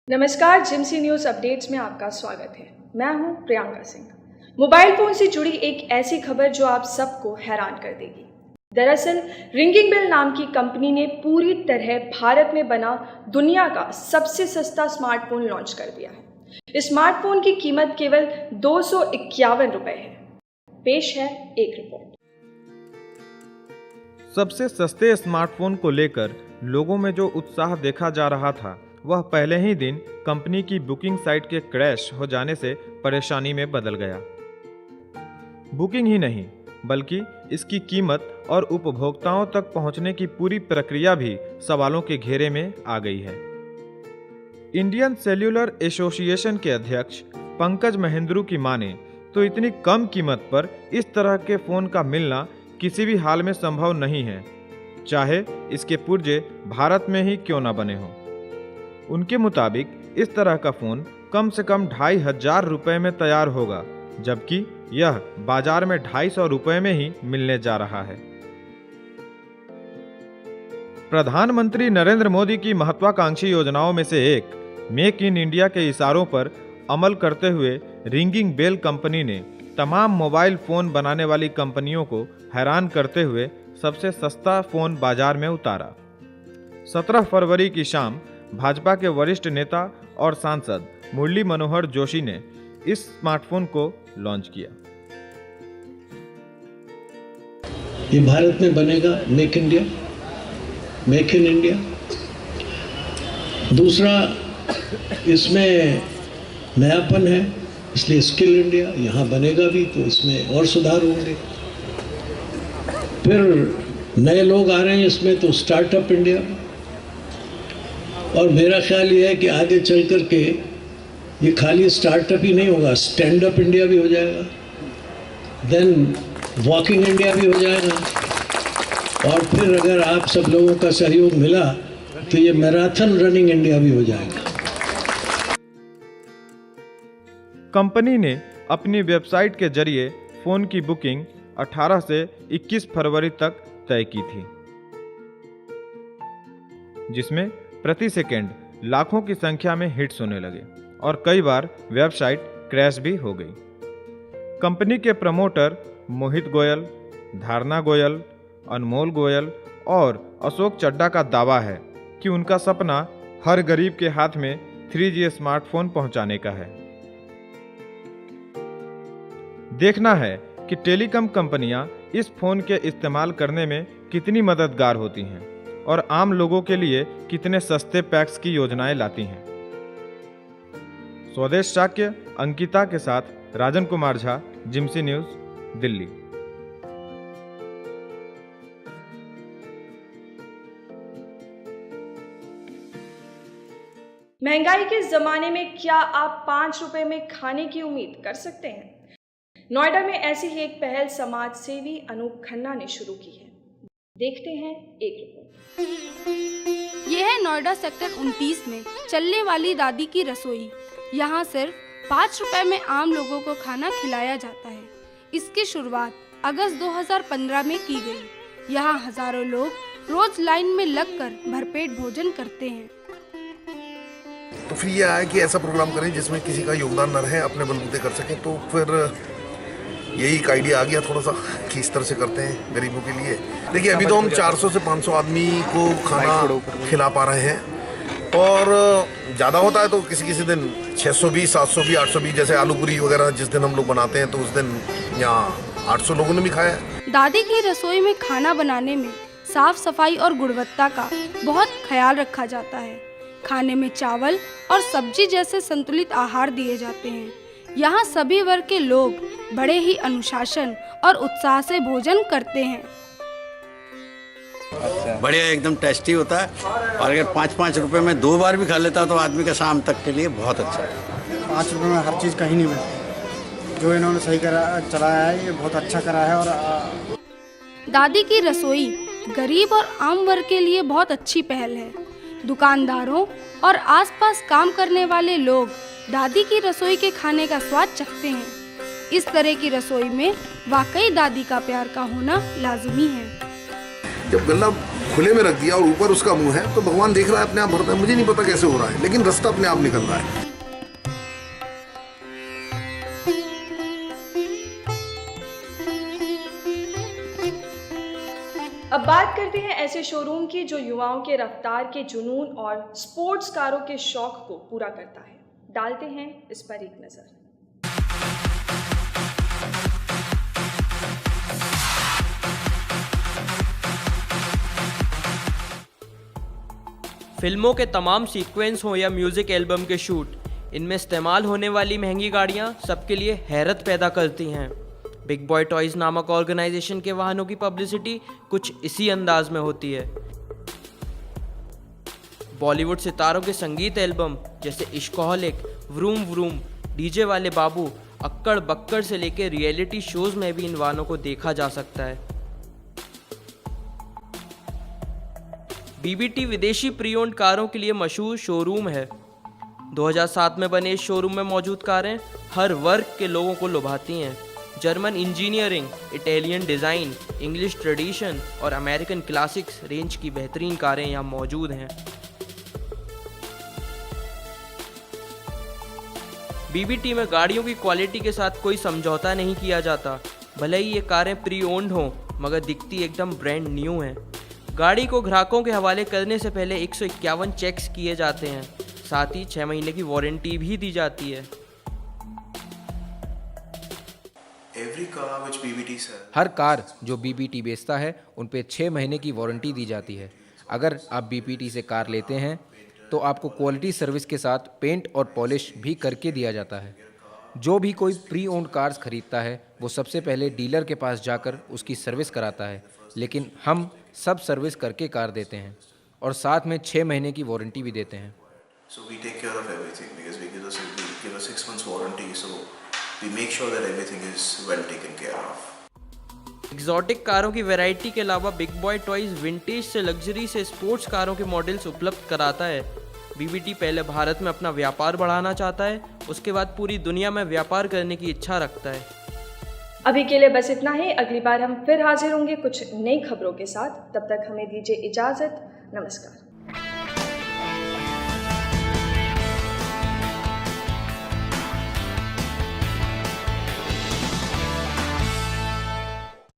नमस्कार, जिमसी news updates में आपका स्वागत है। मैं हूं प्रियंका सिंह। मोबाइल फ़ोन से जुड़ी एक ऐसी खबर जो आप सबको हैरान कर देगी। दरअसल रिंगिंग बेल नाम की कंपनी ने पूरी तरह भारत में बना दुनिया का सबसे सस्ता स्मार्टफोन लॉन्च कर दिया है। इस स्मार्टफोन की कीमत केवल 251 रुपये है। पेश है एक रिपोर्ट। सबसे सस्ते स्मार्टफोन को लेकर लोगों में जो उत्साह देखा जा रहा था, वह पहले ही दिन कंपनी की बुकिंग साइट के क्रैश हो जाने से परेशानी में बदल गया। बुकिंग ही नहीं, बल्कि इसकी कीमत और उपभोक्ताओं तक पहुंचने की पूरी प्रक्रिया भी सवालों के घेरे में आ गई है। इंडियन सेल्यूलर एसोसिएशन के अध्यक्ष पंकज महेंद्रू की माने तो इतनी कम कीमत पर इस तरह के फ़ोन का मिलना किसी भी हाल में संभव नहीं है, चाहे इसके पुर्जे भारत में ही क्यों न बने हों। उनके मुताबिक इस तरह का फ़ोन कम से कम 2500 रुपये में तैयार होगा, जबकि यह बाजार में 250 रुपये में ही मिलने जा रहा है। प्रधानमंत्री नरेंद्र मोदी की महत्वाकांक्षी योजनाओं में से एक मेक इन इंडिया के इशारों पर अमल करते हुए रिंगिंग बेल कंपनी ने तमाम मोबाइल फ़ोन बनाने वाली कंपनियों को हैरान करते हुए सबसे सस्ता फ़ोन बाजार में उतारा। 17 फरवरी की शाम भाजपा के वरिष्ठ नेता और सांसद मुरली मनोहर जोशी ने इस स्मार्टफोन को लॉन्च किया। ये भारत में बनेगा, मेक इन इंडिया। दूसरा, इसमें नयापन है, इसलिए स्किल इंडिया। यहाँ बनेगा भी तो इसमें और सुधार होंगे। फिर नए लोग आ रहे हैं इसमें, तो स्टार्टअप इंडिया। और मेरा ख्याल ये है कि आगे चल कर के ये खाली स्टार्टअप ही नहीं होगा, स्टैंड अप इंडिया भी हो जाएगा, देन वॉकिंग इंडिया भी हो जाएगा, और फिर अगर आप सब लोगों का सहयोग मिला तो ये मैराथन रनिंग इंडिया भी हो जाएगा। कंपनी ने अपनी वेबसाइट के जरिए फ़ोन की बुकिंग 18 से 21 फरवरी तक तय की थी, जिसमें प्रति सेकेंड लाखों की संख्या में हिट्स होने लगे और कई बार वेबसाइट क्रैश भी हो गई। कंपनी के प्रमोटर मोहित गोयल, धारणा गोयल, अनमोल गोयल और अशोक चड्डा का दावा है कि उनका सपना हर गरीब के हाथ में 3G स्मार्टफोन पहुंचाने का है। देखना है कि टेलीकॉम कंपनियां इस फोन के इस्तेमाल करने में कितनी मददगार होती हैं और आम लोगों के लिए कितने सस्ते पैक्स की योजनाएं लाती हैं। स्वदेश शाक्य अंकिता के साथ राजन कुमार झा, जिमसी न्यूज़, दिल्ली। महंगाई के जमाने में क्या आप 5 रुपए में खाने की उम्मीद कर सकते हैं? नोएडा में ऐसी ही एक पहल समाज सेवी अनूप खन्ना ने शुरू की है। देखते हैं एक रिपोर्ट। यह है नोएडा सेक्टर 29 में चलने वाली दादी की रसोई। यहाँ सिर्फ 5 रुपए में आम लोगों को खाना खिलाया जाता है। इसकी शुरुआत अगस्त 2015 में की गई। यहाँ हजारों लोग रोज लाइन में लगकर भरपेट भोजन करते हैं। तो फिर ये आया कि ऐसा प्रोग्राम करें जिसमें किसी का योगदान न रहे, अपने बलबूते कर सकें। तो फिर यही एक आइडिया आ गया थोड़ा सा कि इस तरह से करते हैं गरीबों के लिए। देखिए, अभी तो हम 400 से 500 आदमी को खाना खिला पा रहे हैं, और ज़्यादा होता है तो किसी किसी दिन 620, 720, 820, जैसे आलू पूरी वगैरह जिस दिन हम लोग बनाते हैं तो उस दिन यहाँ 800 लोगों ने भी खाया है। दादी की रसोई में खाना बनाने में साफ सफाई और गुणवत्ता का बहुत ख्याल रखा जाता है। खाने में चावल और सब्जी जैसे संतुलित आहार दिए जाते हैं। यहाँ सभी वर्ग के लोग बड़े ही अनुशासन और उत्साह से भोजन करते हैं। बढ़िया, एकदम टेस्टी होता है, और अगर 5-5 रुपए में 2 बार भी खा लेता तो आदमी का शाम तक के लिए बहुत अच्छा है। 5 रुपए में हर चीज़ कहीं नहीं मिलती। जो इन्होंने सही चलाया है, ये बहुत अच्छा करा है। और दादी की रसोई गरीब और आम वर्ग के लिए बहुत अच्छी पहल है। दुकानदारों और आसपास काम करने वाले लोग दादी की रसोई के खाने का स्वाद चखते हैं। इस तरह की रसोई में वाकई दादी का प्यार का होना लाजमी है। जब गला खुले में रख दिया और ऊपर उसका मुंह है, तो भगवान देख रहा है, अपने आप भरता है। मुझे नहीं पता कैसे हो रहा है, लेकिन रास्ता अपने आप निकल रहा है। अब बात करते हैं ऐसे शोरूम की जो युवाओं के रफ्तार के जुनून और स्पोर्ट्स कारों के शौक को पूरा करता है। डालते हैं इस पर एक नजर। फिल्मों के तमाम सीक्वेंस हो या म्यूजिक एल्बम के शूट, इनमें इस्तेमाल होने वाली महंगी गाड़ियां सबके लिए हैरत पैदा करती हैं। बिग बॉय टॉयज नामक ऑर्गेनाइजेशन के वाहनों की पब्लिसिटी कुछ इसी अंदाज में होती है। बॉलीवुड सितारों के संगीत एल्बम जैसे इश्कोहलिक, व्रूम व्रूम, डीजे वाले बाबू, अक्कड़ बक्कड़ से लेकर रियलिटी शोज में भी इन वाहनों को देखा जा सकता है। बीबीटी विदेशी प्री ओन्ड कारों के लिए मशहूर शोरूम है। 2007 में बने इस शोरूम में मौजूद कारें हर वर्ग के लोगों को लुभाती हैं। German engineering, Italian design, English tradition और अमेरिकन क्लासिक्स रेंज की बेहतरीन कारें यहाँ मौजूद हैं। बीबीटी में गाड़ियों की क्वालिटी के साथ कोई समझौता नहीं किया जाता। भले ही ये कारें प्री ओन्ड हों, मगर दिखती एकदम ब्रांड न्यू हैं। गाड़ी को ग्राहकों के हवाले करने से पहले 151 चेक्स किए जाते हैं। साथ ही 6 महीने की वारंटी भी दी जाती है। हर कार जो बीबीटी बेचता है उन पे 6 महीने की वारंटी दी जाती है। अगर आप बीबीटी से कार लेते हैं तो आपको क्वालिटी सर्विस के साथ पेंट और पॉलिश भी करके दिया जाता है। जो भी कोई प्री ओन्ड कार्स खरीदता है वो सबसे पहले डीलर के पास जाकर उसकी सर्विस कराता है, लेकिन हम सब सर्विस करके कार देते हैं और साथ में 6 महीने की वारंटी भी देते हैं। So we take care of everything because we give a 6 months warranty, so we make sure that everything is well taken care of. Exotic कारों की वैरायटी के अलावा बिग बॉय टॉयज विंटेज से लग्जरी से sports कारों के models उपलब्ध कराता है। बीबीटी पहले भारत में अपना व्यापार बढ़ाना चाहता है, उसके बाद पूरी दुनिया में व्यापार करने की इच्छा रखता है। अभी के लिए बस इतना ही। अगली बार हम फिर हाजिर होंगे कुछ नई खबरों के साथ। तब तक हमें दीजिए इजाज़त। नमस्कार।